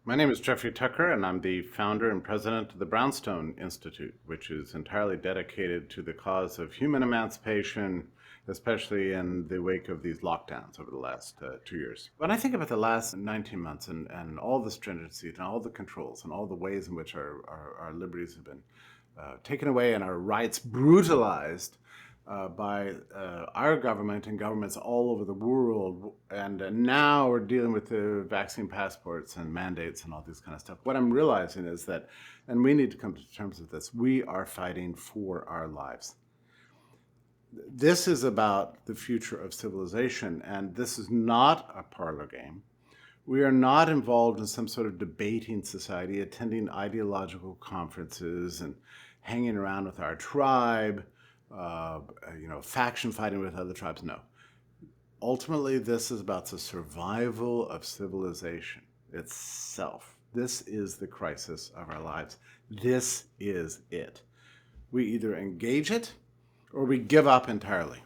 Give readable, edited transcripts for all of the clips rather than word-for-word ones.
My name is Jeffrey Tucker, and I'm the founder and president of the Brownstone Institute, which is entirely dedicated to the cause of human emancipation, especially in the wake of these lockdowns over the last 2 years. When I think about the last 19 months and all the stringency and all the controls and all the ways in which our liberties have been taken away and our rights brutalized, by our government and governments all over the world. And now we're dealing with the vaccine passports and mandates and all this kind of stuff. What I'm realizing is that, and we need to come to terms with this, we are fighting for our lives. This is about the future of civilization, and this is not a parlor game. We are not involved in some sort of debating society, attending ideological conferences and hanging around with our tribe, uh, faction fighting with other tribes. No. Ultimately, this is about the survival of civilization itself. This is the crisis of our lives. This is it. We either engage it or we give up entirely.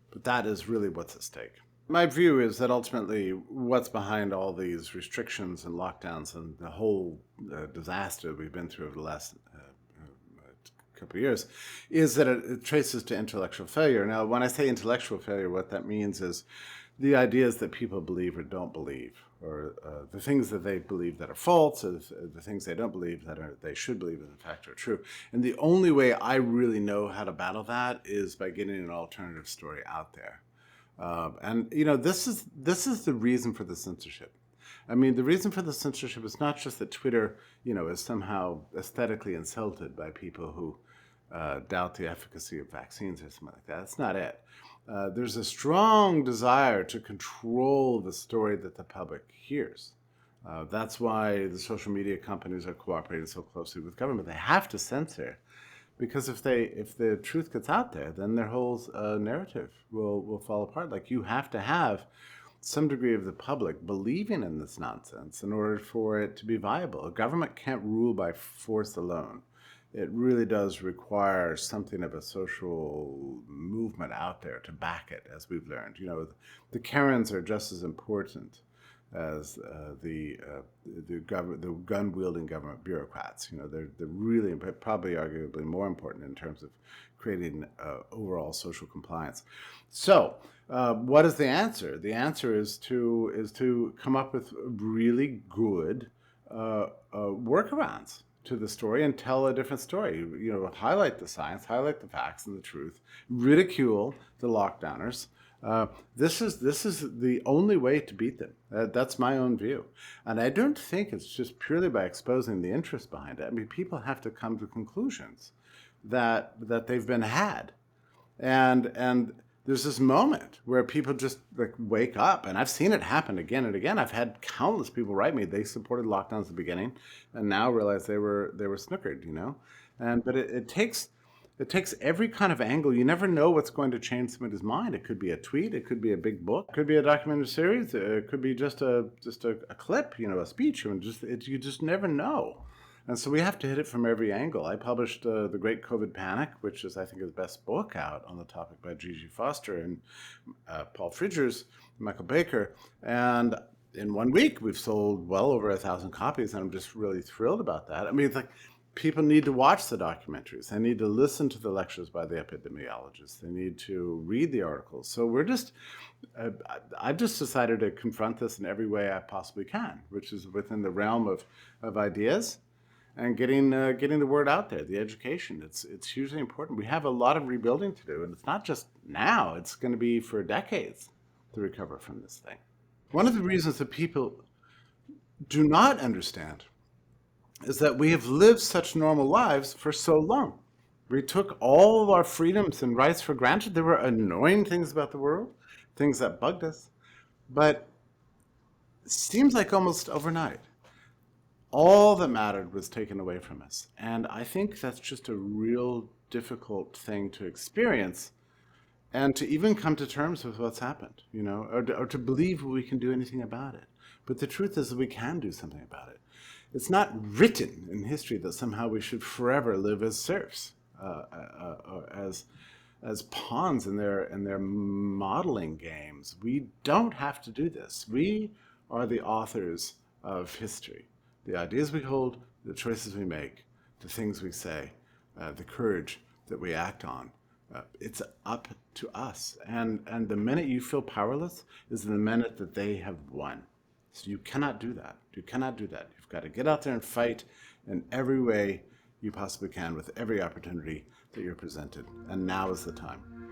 But that is really what's at stake. My view is that ultimately what's behind all these restrictions and lockdowns and the whole disaster we've been through over the last couple of years is that it traces to intellectual failure. Now, when I say intellectual failure, what that means is the ideas that people believe or don't believe, or the things that they believe that are false, or the things they don't believe that they should believe in fact are true. And the only way I really know how to battle that is by getting an alternative story out there. This is the reason for the censorship. I mean, the reason for the censorship is not just that Twitter, is somehow aesthetically insulted by people who doubt the efficacy of vaccines or something like that. That's not it. There's a strong desire to control the story that the public hears. That's why the social media companies are cooperating so closely with government. They have to censor, because if the truth gets out there, then their whole narrative will fall apart. Like, you have to have some degree of the public believing in this nonsense in order for it to be viable. A government can't rule by force alone. It really does require something of a social movement out there to back it, as we've learned. The Karens are just as important as the gun-wielding government bureaucrats. They're really, probably arguably more important in terms of creating overall social compliance. So, what is the answer? The answer is to come up with really good workarounds to the story and tell a different story. Highlight the science, highlight the facts and the truth, ridicule the lockdowners. This is the only way to beat them. That's my own view, and I don't think it's just purely by exposing the interest behind it. I mean, people have to come to conclusions that they've been had, and there's this moment where people just like wake up, and I've seen it happen again and again. I've had countless people write me. They supported lockdowns at the beginning, and now realize they were snookered. But it takes every kind of angle. You never know what's going to change somebody's mind. It could be a tweet. It could be a big book. It could be a documentary series. It could be just a clip. A speech. You just never know. And so we have to hit it from every angle. I published The Great COVID Panic, which is, I think, the best book out on the topic by Gigi Foster and Paul Fridgers, Michael Baker. And in 1 week, we've sold well over 1,000 copies, and I'm just really thrilled about that. I mean, it's like, people need to watch the documentaries. They need to listen to the lectures by the epidemiologists. They need to read the articles. So I've just decided to confront this in every way I possibly can, which is within the realm of ideas and getting the word out there, the education. It's hugely important. We have a lot of rebuilding to do, and it's not just now. It's going to be for decades to recover from this thing. One of the reasons that people do not understand is that we have lived such normal lives for so long. We took all of our freedoms and rights for granted. There were annoying things about the world, things that bugged us, but it seems like almost overnight, all that mattered was taken away from us. And I think that's just a real difficult thing to experience, and to even come to terms with what's happened, or to believe we can do anything about it. But the truth is that we can do something about it. It's not written in history that somehow we should forever live as serfs, as pawns in their modeling games. We don't have to do this. We are the authors of history. the ideas we hold, the choices we make, the things we say, the courage that we act on. It's up to us. And the minute you feel powerless is the minute that they have won. So you cannot do that. You cannot do that. You've got to get out there and fight in every way you possibly can with every opportunity that you're presented. And now is the time.